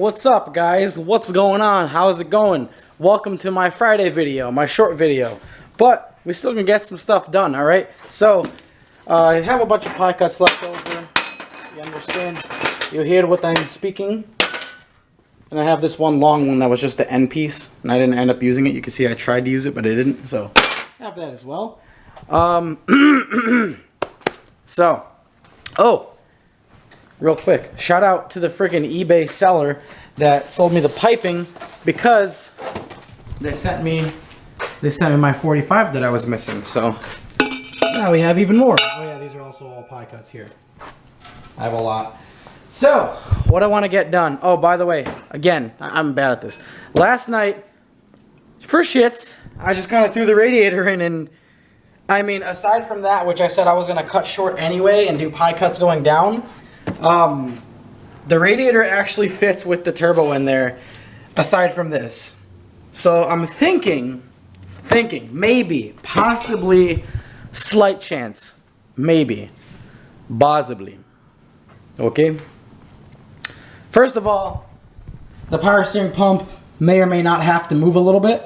what's up guys? What's going on? How's it going? Welcome to my Friday video, my short video. But we still gonna get some stuff done, alright? So, I have a bunch of pie cuts left over. You understand? You hear what I'm speaking? And I have this one long one that was just the end piece, and I didn't end up using it. You can see I tried to use it, but I didn't, so I have that as well. So, real quick, shout out to the freaking eBay seller that sold me the piping because they sent me my 45 that I was missing. So now we have even more. Oh yeah, these are also all pie cuts here. I have a lot. So, what I want to get done. Oh, by the way, again, I'm bad at this. Last night, for shits, I just kind of threw the radiator in, and I mean, aside from that, which I said I was going to cut short anyway and do pie cuts going down, the radiator actually fits with the turbo in there, aside from this. So I'm thinking, maybe, possibly, slight chance, maybe, possibly, okay? First of all, the power steering pump may or may not have to move a little bit,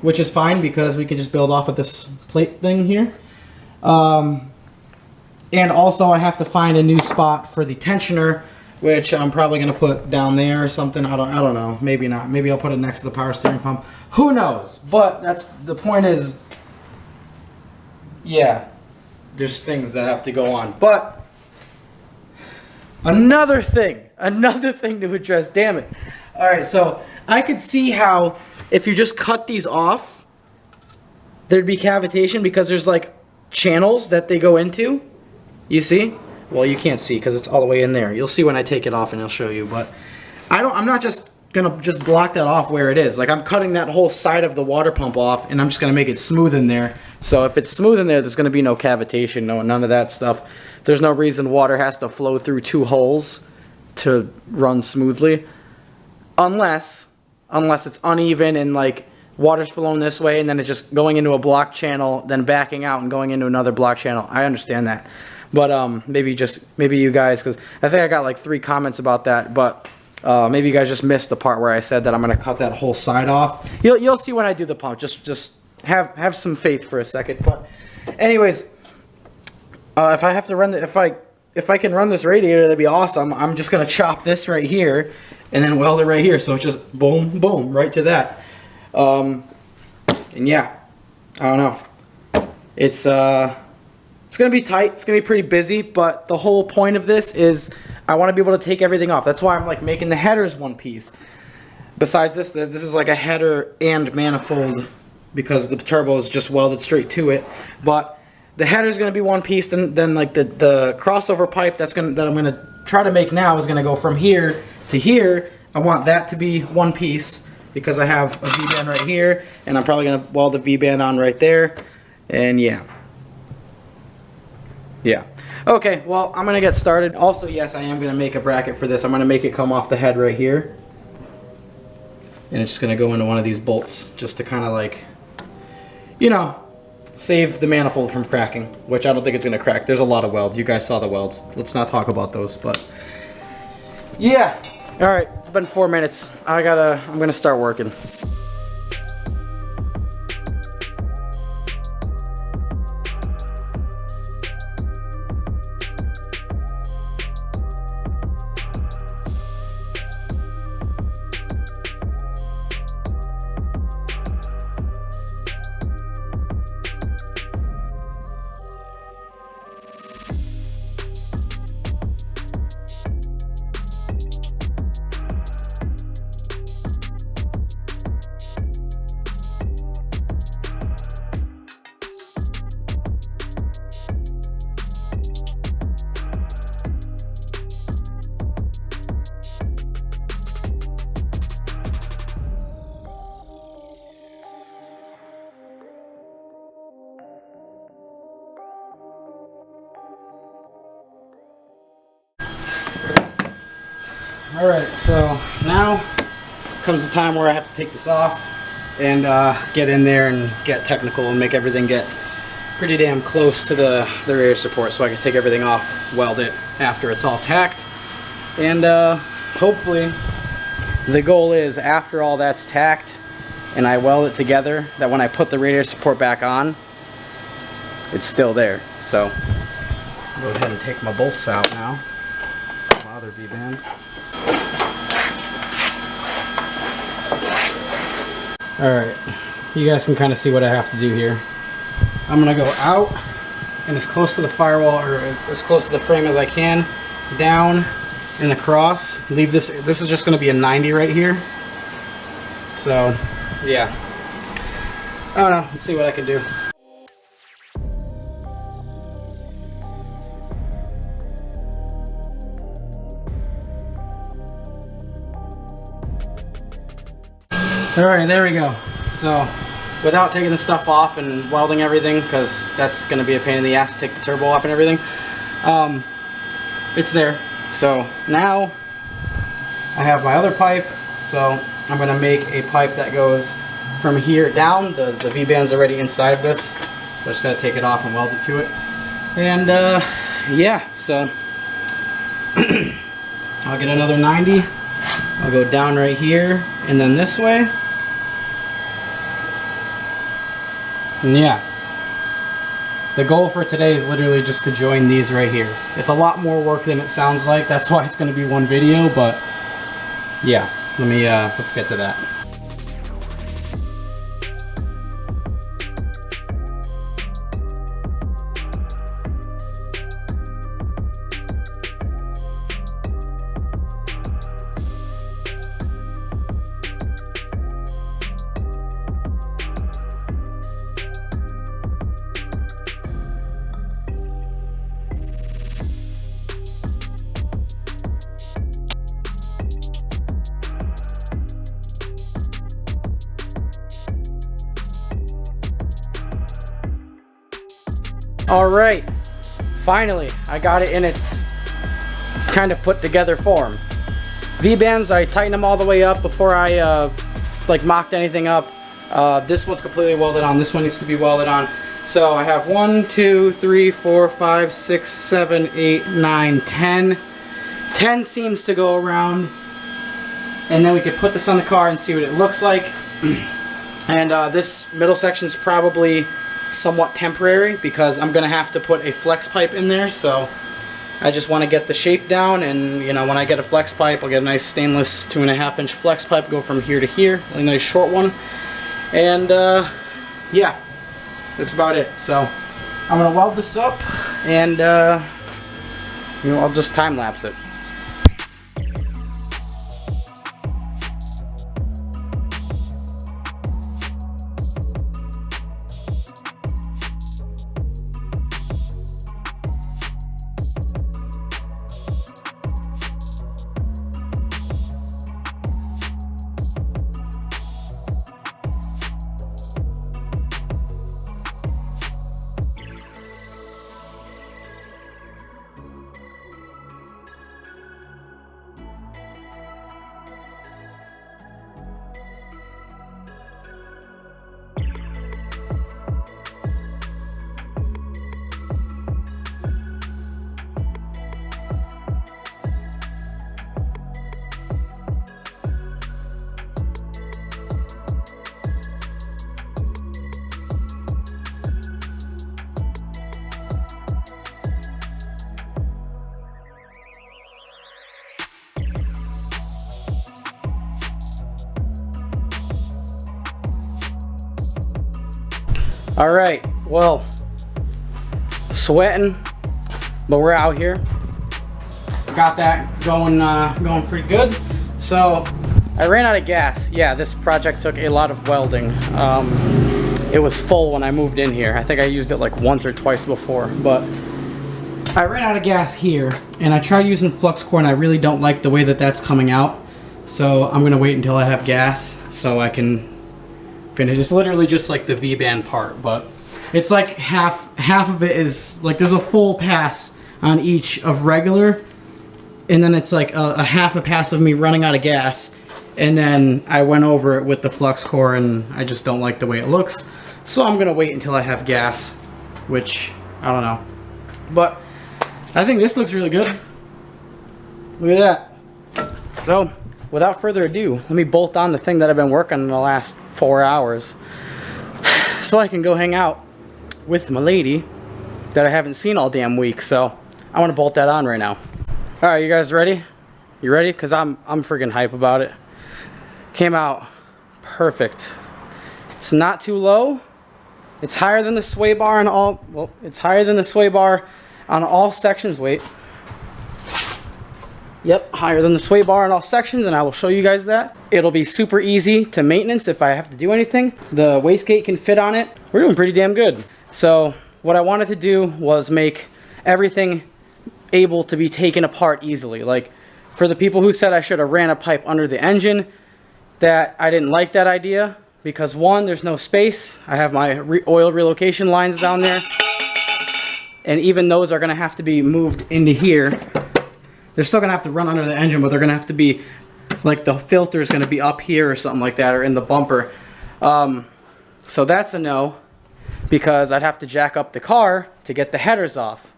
which is fine because we can just build off of this plate thing here. And also I have to find a new spot for the tensioner, which I'm probably going to put down there or something. I don't know. Maybe not. Maybe I'll put it next to the power steering pump. Who knows? But the point is, yeah, there's things that have to go on. But another thing to address, damn it. All right, so I could see how if you just cut these off, there'd be cavitation because there's like channels that they go into. You see? Well, you can't see because it's all the way in there. You'll see when I take it off and I'll show you. But I'm not just gonna block that off where it is. Like, I'm cutting that whole side of the water pump off, and I'm just gonna make it smooth in there. So if it's smooth in there, there's gonna be no cavitation, none of that stuff. There's no reason water has to flow through two holes to run smoothly, unless it's uneven and like water's flowing this way and then it's just going into a block channel, then backing out and going into another block channel. I understand that. But maybe you guys, because I think I got like 3 comments about that, but maybe you guys just missed the part where I said that I'm going to cut that whole side off. You'll see when I do the pump. Just have some faith for a second. But anyways, if I have to run if I can run this radiator, that'd be awesome. I'm just going to chop this right here and then weld it right here. So it's just boom, boom, right to that. And yeah, I don't know. It's going to be tight. It's going to be pretty busy, but the whole point of this is I want to be able to take everything off. That's why I'm like making the headers one piece. Besides this is like a header and manifold because the turbo is just welded straight to it. But the header is going to be one piece. Then like the crossover pipe that I'm going to try to make now is going to go from here to here. I want that to be one piece because I have a V-band right here, and I'm probably going to weld the V-band on right there. And yeah. Yeah. Okay, well, I'm going to get started. Also, yes, I am going to make a bracket for this. I'm going to make it come off the head right here. And it's just going to go into one of these bolts just to kind of like, you know, save the manifold from cracking, which I don't think it's going to crack. There's a lot of welds. You guys saw the welds. Let's not talk about those, but yeah. All right, it's been 4 minutes. I'm going to start working. Alright, so now comes the time where I have to take this off and get in there and get technical and make everything get pretty damn close to the rear support so I can take everything off, weld it after it's all tacked, and hopefully the goal is after all that's tacked and I weld it together, that when I put the radiator support back on, it's still there. So I'll go ahead and take my bolts out now. My other V-bands. Alright, you guys can kind of see what I have to do here. I'm going to go out and as close to the firewall, or as close to the frame as I can, down and across. Leave this is just going to be a 90 right here. So, yeah. I don't know, let's see what I can do. Alright, there we go. So, without taking the stuff off and welding everything, because that's going to be a pain in the ass to take the turbo off and everything, it's there. So, now I have my other pipe, so I'm going to make a pipe that goes from here down. The V-band's already inside this, so I just got to take it off and weld it to it. And, yeah, so I'll get another 90. I'll go down right here, and then this way. And yeah, the goal for today is literally just to join these right here. It's a lot more work than it sounds like. That's why it's going to be one video, but yeah, let's get to that. Alright, finally, I got it in its kind of put together form. V-bands, I tightened them all the way up before I like mocked anything up. This one's completely welded on, this one needs to be welded on. So I have 1, 2, 3, 4, 5, 6, 7, 8, 9, 10. 10 seams to go around. And then we could put this on the car and see what it looks like. And this middle section is probably somewhat temporary because I'm gonna have to put a flex pipe in there, so I just want to get the shape down, and you know, when I get a flex pipe, I'll get a nice stainless 2.5 inch flex pipe, go from here to here, a nice short one, and yeah, that's about it. So I'm gonna weld this up, and you know, I'll just time lapse it. Alright, well, sweating, but we're out here. Got that going pretty good. So, I ran out of gas. Yeah, this project took a lot of welding. It was full when I moved in here. I think I used it like once or twice before, but I ran out of gas here, and I tried using flux core, and I really don't like the way that that's coming out. So, I'm gonna wait until I have gas so I can finish. It's literally just like the V-band part, but it's like half of it is like there's a full pass on each of regular, and then it's like a half a pass of me running out of gas, and then I went over it with the flux core, and I just don't like the way it looks, so I'm gonna wait until I have gas, which I don't know, but I think this looks really good. Look at that. So, without further ado, let me bolt on the thing that I've been working on the last 4 hours so I can go hang out with my lady that I haven't seen all damn week. So, I want to bolt that on right now. Alright, you guys ready? You ready? Because I'm freaking hype about it. Came out perfect. It's not too low. It's higher than the sway bar on all, well, it's higher than the sway bar on all sections. Wait. Yep, higher than the sway bar in all sections, and I will show you guys that. It'll be super easy to maintenance if I have to do anything. The wastegate can fit on it. We're doing pretty damn good. So what I wanted to do was make everything able to be taken apart easily. Like for the people who said I should have ran a pipe under the engine, that I didn't like that idea because one, there's no space. I have my oil relocation lines down there, and even those are gonna have to be moved into here. They're still gonna have to run under the engine, but they're gonna have to be, like the filter is gonna be up here or something like that, or in the bumper. So that's a no, because I'd have to jack up the car to get the headers off.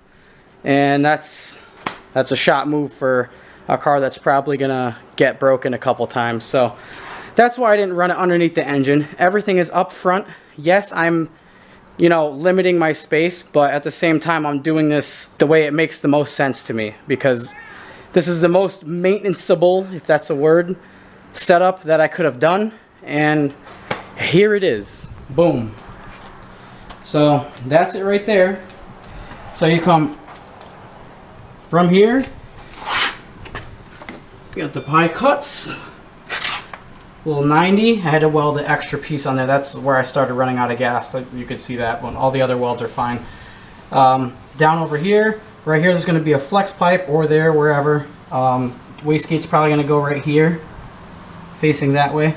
And that's a shot move for a car that's probably gonna get broken a couple times. So that's why I didn't run it underneath the engine. Everything is up front. Yes, I'm, you know, limiting my space, but at the same time I'm doing this the way it makes the most sense to me, because this is the most maintenanceable, if that's a word, setup that I could have done, and here it is. Boom. So that's it right there. So you come from here, got the pie cuts, little 90. I had to weld the extra piece on there. That's where I started running out of gas. You could see that when all the other welds are fine. Down over here, right here, there's going to be a flex pipe, or there, wherever. Wastegate's probably going to go right here, facing that way,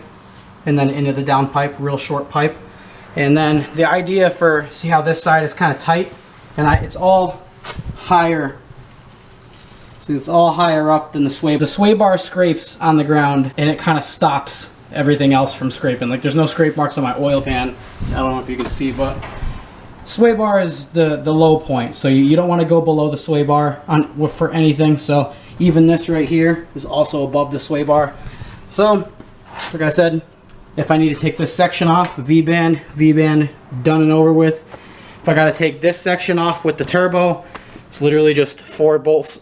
and then into the down pipe, real short pipe. And then the idea for, see how this side is kind of tight, and it's all higher. See, it's all higher up than the sway. The sway bar scrapes on the ground, and it kind of stops everything else from scraping. Like there's no scrape marks on my oil pan. I don't know if you can see, but sway bar is the low point. So you don't want to go below the sway bar for anything. So even this right here is also above the sway bar. So like I said, if I need to take this section off, V-band, done and over with. If I got to take this section off with the turbo, it's literally just 4 bolts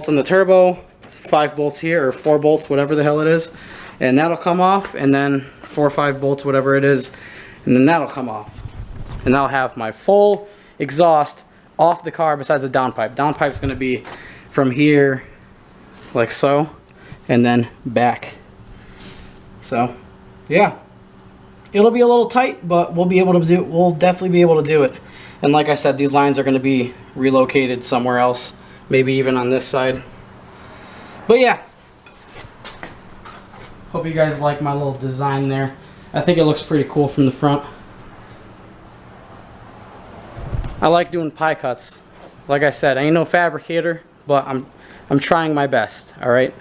on the turbo, 5 bolts here, or 4 bolts, whatever the hell it is, and that'll come off, and then 4 or 5 bolts, whatever it is, and then that'll come off. And I'll have my full exhaust off the car besides the downpipe. Downpipe's going to be from here, like so, and then back. So, yeah. It'll be a little tight, but we'll definitely be able to do it. And like I said, these lines are going to be relocated somewhere else, maybe even on this side. But yeah, hope you guys like my little design there. I think it looks pretty cool from the front. I like doing pie cuts. Like I said, I ain't no fabricator, but I'm trying my best, all right?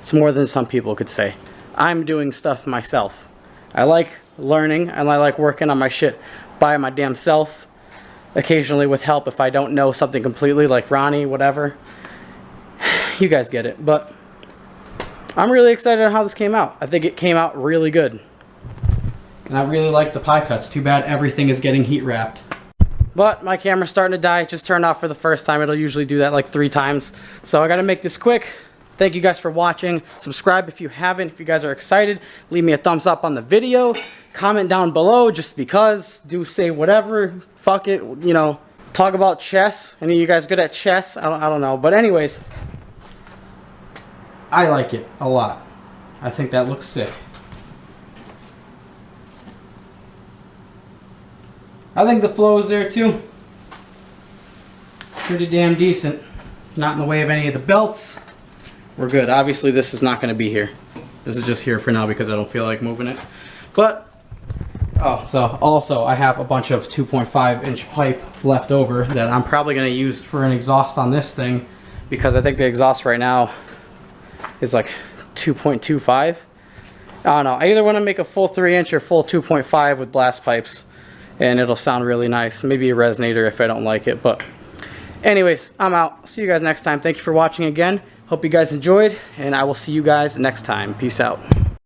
It's more than some people could say. I'm doing stuff myself. I like learning, and I like working on my shit by my damn self. Occasionally with help if I don't know something completely, like Ronnie, whatever. You guys get it. But I'm really excited on how this came out. I think it came out really good. And I really like the pie cuts. Too bad everything is getting heat wrapped. But my camera's starting to die. It just turned off for the first time. It'll usually do that like 3 times. So I gotta make this quick. Thank you guys for watching. Subscribe if you haven't. If you guys are excited, leave me a thumbs up on the video. Comment down below just because. Do say whatever. Fuck it. You know, talk about chess. Any of you guys good at chess? I don't know. But anyways, I like it a lot. I think that looks sick. I think the flow is there too. Pretty damn decent. Not in the way of any of the belts. We're good. Obviously this is not going to be here. This is just here for now because I don't feel like moving it. But, oh, so also I have a bunch of 2.5 inch pipe left over that I'm probably going to use for an exhaust on this thing, because I think the exhaust right now is like 2.25. I don't know. I either want to make a full 3 inch or full 2.5 with blast pipes, and it'll sound really nice. Maybe a resonator if I don't like it. But anyways, I'm out. See you guys next time. Thank you for watching again. Hope you guys enjoyed, and I will see you guys next time. Peace out.